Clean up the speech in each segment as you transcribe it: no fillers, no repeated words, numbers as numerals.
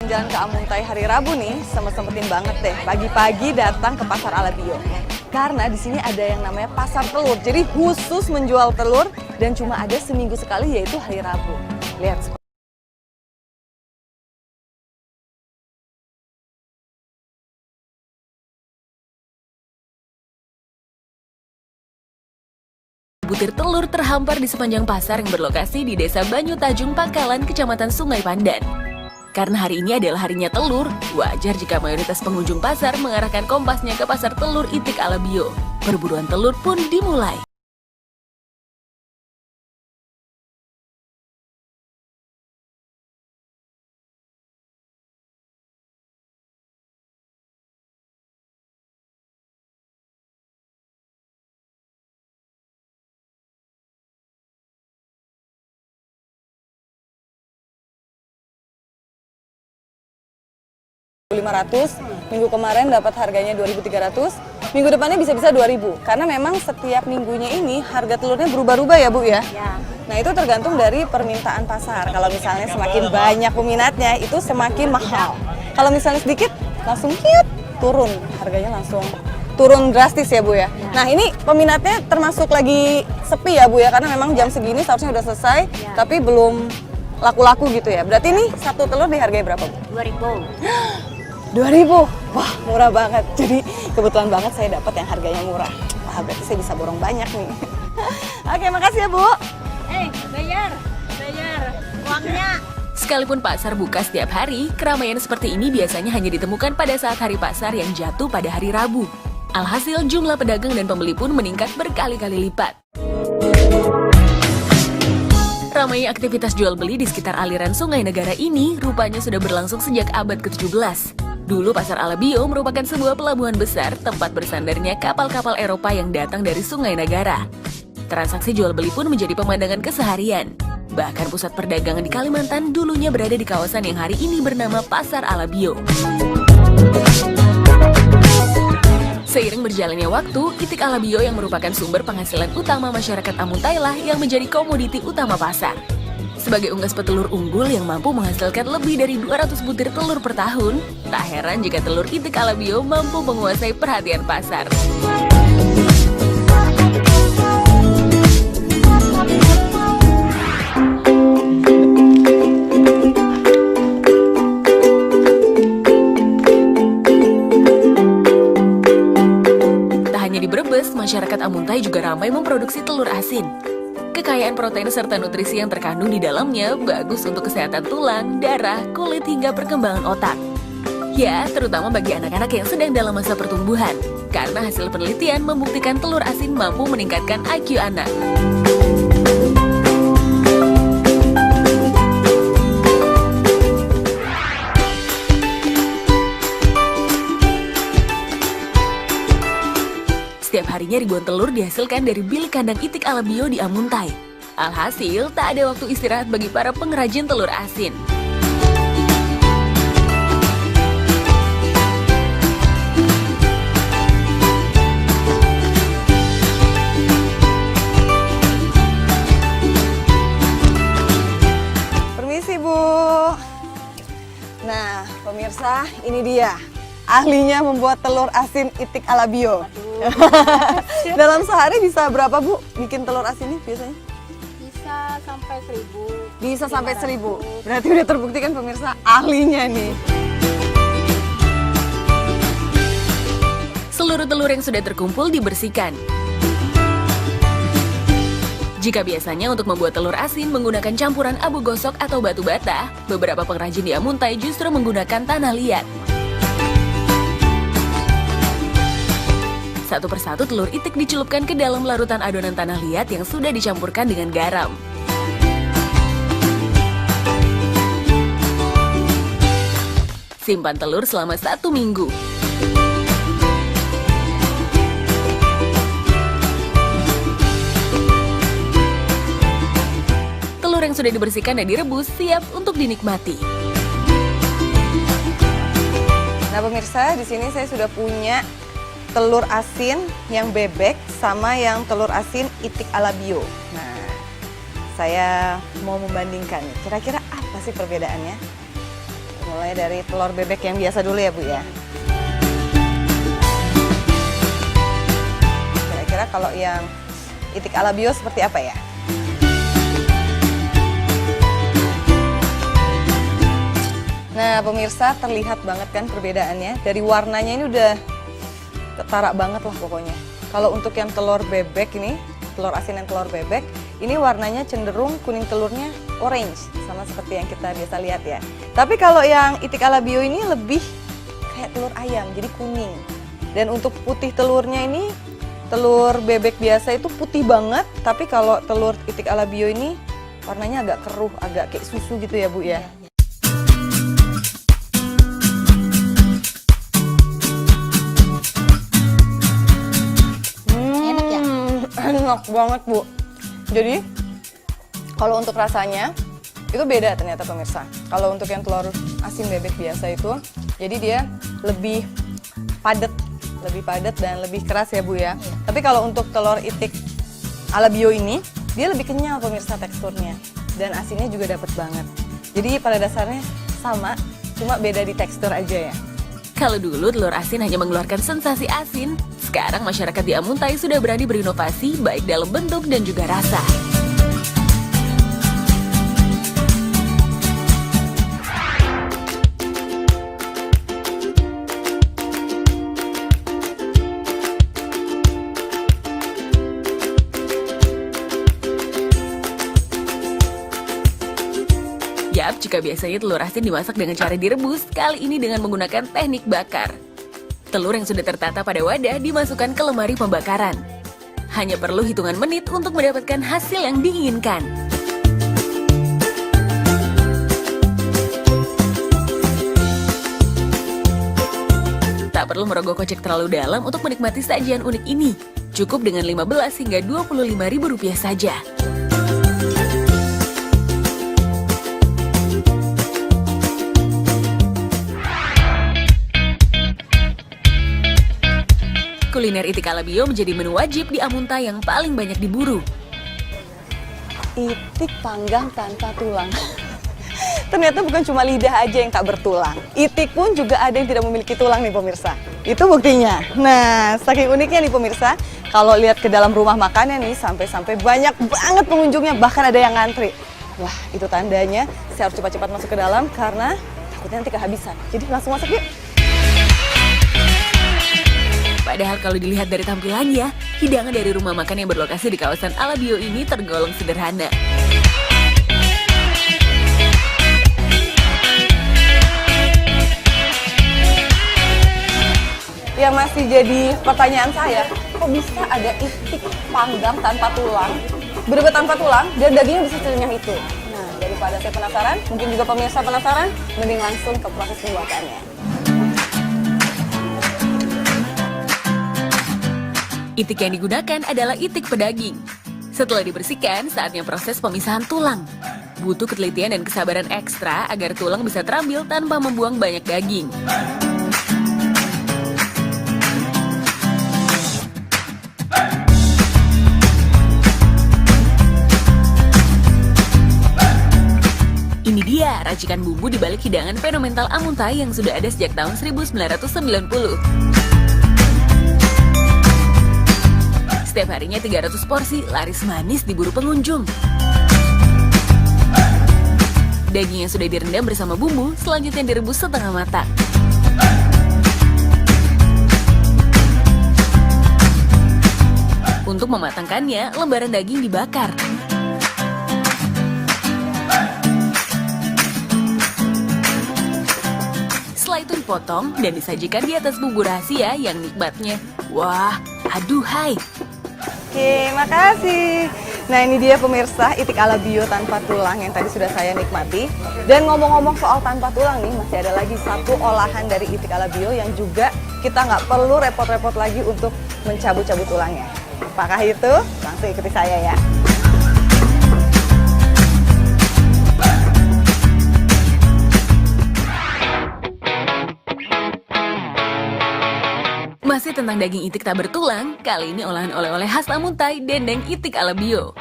Jalan ke Amuntai hari Rabu nih, sempetin banget deh pagi-pagi datang ke Pasar Alabio. Karena di sini ada yang namanya pasar telur. Jadi khusus menjual telur dan cuma ada seminggu sekali yaitu hari Rabu. Lihat. Butir telur terhampar di sepanjang pasar yang berlokasi di Desa Banyu Tajung, Pangkalan, Kecamatan Sungai Pandan. Karena hari ini adalah harinya telur, wajar jika mayoritas pengunjung pasar mengarahkan kompasnya ke pasar telur Itik Alabio. Perburuan telur pun dimulai. Rp500, minggu kemarin dapat harganya Rp2.300, minggu depannya bisa-bisa Rp2.000. Karena memang setiap minggunya ini harga telurnya berubah-ubah ya Bu ya? Ya. Nah itu tergantung dari permintaan pasar. Kalau misalnya semakin banyak peminatnya itu semakin mahal. Kalau misalnya sedikit langsung turun, harganya langsung turun drastis ya Bu ya? Nah ini peminatnya termasuk lagi sepi ya Bu ya? Karena memang jam segini seharusnya udah selesai, tapi belum laku-laku gitu ya. Berarti ini satu telur dihargai berapa Bu? Rp2.000. 2.000, wah murah banget. Jadi kebetulan banget saya dapat yang harganya murah. Wah berarti saya bisa borong banyak nih. Oke, makasih ya Bu. Bayar uangnya. Sekalipun pasar buka setiap hari, keramaian seperti ini biasanya hanya ditemukan pada saat hari pasar yang jatuh pada hari Rabu. Alhasil jumlah pedagang dan pembeli pun meningkat berkali-kali lipat. Ramainya aktivitas jual beli di sekitar aliran Sungai Negara ini rupanya sudah berlangsung sejak abad ke-17. Dulu Pasar Alabio merupakan sebuah pelabuhan besar tempat bersandarnya kapal-kapal Eropa yang datang dari Sungai Negara. Transaksi jual beli pun menjadi pemandangan keseharian. Bahkan pusat perdagangan di Kalimantan dulunya berada di kawasan yang hari ini bernama Pasar Alabio. Seiring berjalannya waktu, Itik Alabio yang merupakan sumber penghasilan utama masyarakat Amuntai lah yang menjadi komoditi utama pasar. Sebagai unggas petelur unggul yang mampu menghasilkan lebih dari 200 butir telur per tahun, tak heran jika telur Itik Alabio mampu menguasai perhatian pasar. Tak hanya di Brebes, masyarakat Amuntai juga ramai memproduksi telur asin. Kekayaan protein serta nutrisi yang terkandung di dalamnya bagus untuk kesehatan tulang, darah, kulit, hingga perkembangan otak. Ya, terutama bagi anak-anak yang sedang dalam masa pertumbuhan, karena hasil penelitian membuktikan telur asin mampu meningkatkan IQ anak. Setiap harinya ribuan telur dihasilkan dari bilik kandang Itik Alabio di Amuntai. Alhasil, tak ada waktu istirahat bagi para pengrajin telur asin. Permisi Bu. Nah, pemirsa, ini dia ahlinya membuat telur asin Itik Alabio. Dalam sehari bisa berapa Bu bikin telur asin ini biasanya? Bisa sampai 1.000. Bisa sampai 1.000. Berarti udah terbuktikan pemirsa ahlinya nih. Seluruh telur yang sudah terkumpul dibersihkan. Jika biasanya untuk membuat telur asin menggunakan campuran abu gosok atau batu bata, beberapa pengrajin di Amuntai justru menggunakan tanah liat. Satu persatu telur itik dicelupkan ke dalam larutan adonan tanah liat yang sudah dicampurkan dengan garam. Simpan telur selama 1 minggu. Telur yang sudah dibersihkan dan direbus siap untuk dinikmati. Nah pemirsa, di sini saya sudah punya telur asin yang bebek sama yang telur asin Itik Alabio. Nah, saya mau membandingkan. Kira-kira apa sih perbedaannya? mulai dari telur bebek yang biasa dulu ya Bu ya. Kira-kira kalau yang itik ala bio seperti apa ya? Nah pemirsa, terlihat banget kan perbedaannya. Dari warnanya ini udah ketara banget lah pokoknya. Kalau untuk yang telur bebek ini, telur asin dan telur bebek, ini warnanya cenderung kuning telurnya orange, sama seperti yang kita biasa lihat ya. Tapi kalau yang itik ala bio ini lebih kayak telur ayam, jadi kuning. Dan untuk putih telurnya ini, telur bebek biasa itu putih banget, tapi kalau telur itik ala bio ini warnanya agak keruh, agak kayak susu gitu ya Bu ya. Enak ya? Enak banget Bu. Jadi kalau untuk rasanya itu beda ternyata pemirsa. Kalau untuk yang telur asin bebek biasa itu, jadi dia lebih padat dan lebih keras ya Bu ya. Tapi kalau untuk telur itik ala bio ini, dia lebih kenyal pemirsa teksturnya. Dan asinnya juga dapet banget. Jadi pada dasarnya sama, cuma beda di tekstur aja ya. Kalau dulu telur asin hanya mengeluarkan sensasi asin, sekarang masyarakat di Amuntai sudah berani berinovasi baik dalam bentuk dan juga rasa. Yap, jika biasanya telur asin dimasak dengan cara direbus, kali ini dengan menggunakan teknik bakar. Telur yang sudah tertata pada wadah dimasukkan ke lemari pembakaran. Hanya perlu hitungan menit untuk mendapatkan hasil yang diinginkan. Tak perlu merogoh kocek terlalu dalam untuk menikmati sajian unik ini. Cukup dengan 15 hingga 25.000 rupiah saja. Kuliner itik ala bio menjadi menu wajib di Amuntai yang paling banyak diburu. Itik panggang tanpa tulang. Ternyata bukan cuma lidah aja yang tak bertulang. Itik pun juga ada yang tidak memiliki tulang nih pemirsa. Itu buktinya. Nah, saking uniknya nih pemirsa, kalau lihat ke dalam rumah makannya nih, sampai-sampai banyak banget pengunjungnya, bahkan ada yang ngantri. Wah, itu tandanya saya harus cepat-cepat masuk ke dalam karena takutnya nanti kehabisan. Jadi langsung masuk yuk. Padahal kalau dilihat dari tampilannya, hidangan dari rumah makan yang berlokasi di kawasan ala bio ini tergolong sederhana. Yang masih jadi pertanyaan saya, kok bisa ada itik panggang tanpa tulang, bener-bener tanpa tulang, dan dagingnya bisa serenyah itu? Nah, daripada saya penasaran, mungkin juga pemirsa penasaran, mending langsung ke proses pembuatannya. Itik yang digunakan adalah itik pedaging. Setelah dibersihkan, saatnya proses pemisahan tulang. Butuh ketelitian dan kesabaran ekstra agar tulang bisa terambil tanpa membuang banyak daging. Ini dia racikan bumbu di balik hidangan fenomenal Amuntai yang sudah ada sejak tahun 1990. Setiap harinya 300 porsi laris manis diburu pengunjung. Daging yang sudah direndam bersama bumbu selanjutnya direbus setengah matang. Untuk mematangkannya, lembaran daging dibakar. Setelah itu dipotong dan disajikan di atas bumbu rahasia yang nikmatnya, wah, aduhai. Oke, makasih. Nah ini dia pemirsa itik ala bio tanpa tulang yang tadi sudah saya nikmati. Dan ngomong-ngomong soal tanpa tulang nih, masih ada lagi satu olahan dari itik ala bio yang juga kita nggak perlu repot-repot lagi untuk mencabut-cabut tulangnya. Apakah itu? Langsung ikuti saya ya. Masih tentang daging itik tak bertulang, kali ini olahan oleh-oleh khas Amuntai, dendeng itik ala bio.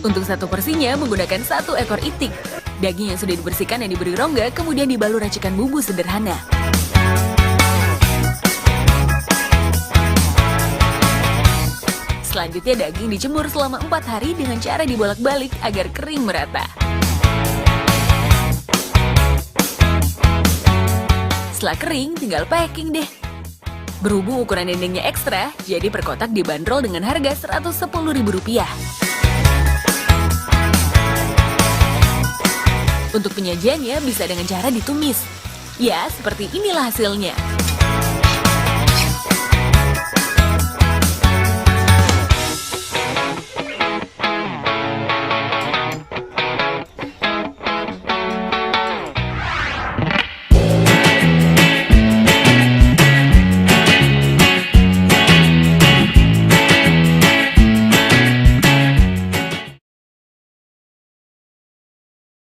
Untuk satu porsinya menggunakan 1 ekor itik. Daging yang sudah dibersihkan dan diberi rongga kemudian dibalur racikan bumbu sederhana. Selanjutnya daging dijemur selama 4 hari dengan cara dibolak-balik agar kering merata. Setelah kering, tinggal packing deh. Berhubung ukuran dendengnya ekstra, jadi per kotak dibanderol dengan harga Rp110.000. Untuk penyajiannya bisa dengan cara ditumis. Ya, seperti inilah hasilnya.